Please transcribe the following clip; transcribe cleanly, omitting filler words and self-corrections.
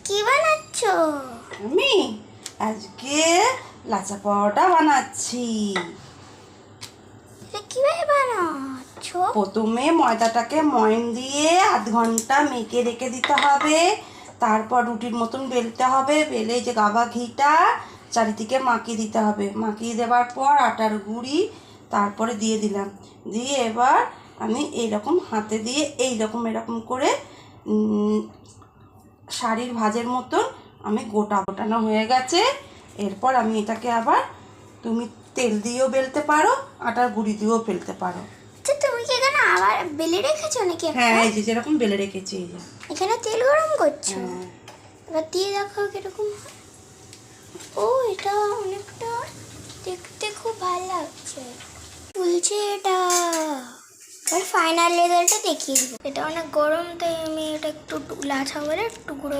কি বানাচ্ছ? আমি আজকে লাচা পরোটা বানাচ্ছি। এটা কিভাবে বানাচ্ছ? প্রথমে ময়দাটাকে ময়ন দিয়ে আধ ঘন্টা মেখে রেখে দিতে হবে। তারপর রুটির মতন বেলতে হবে, বেলে যে গাভা ঘিটা চারিদিকে মাখিয়ে দিতে হবে। মাখিয়ে দেওয়ার পর আটার গুঁড়ি তারপরে দিয়ে দিলাম, দিয়ে এবার আমি এইরকম হাতে দিয়ে এরকম করে শাড়ির ভাঁজের মতন আমি গোটানো হয়ে গেছে। এরপর আমি এটাকে আবার তুমি তেল দিয়েও বেলতে পারো, আটার গুঁড়ি দিয়েও বেলতে পারো। আচ্ছা, তুমি কি এখানে আবার বেলে রেখেছো নাকি? হ্যাঁ, এই যে যেরকম বেলে রেখেছি এই যে। এখানে তেল গরম করছো? হ্যাঁ। এবার দিয়ে দেখো কিরকম হয়। ও, এটা অনেকটা দেখতে খুব ভালো লাগছে, ফুলছে এটা। এবার ফাইনাল রেজাল্টটা দেখিয়ে দেবো। এটা অনেক গরম, তাই আমি এটা একটু লাচা করে টুকরো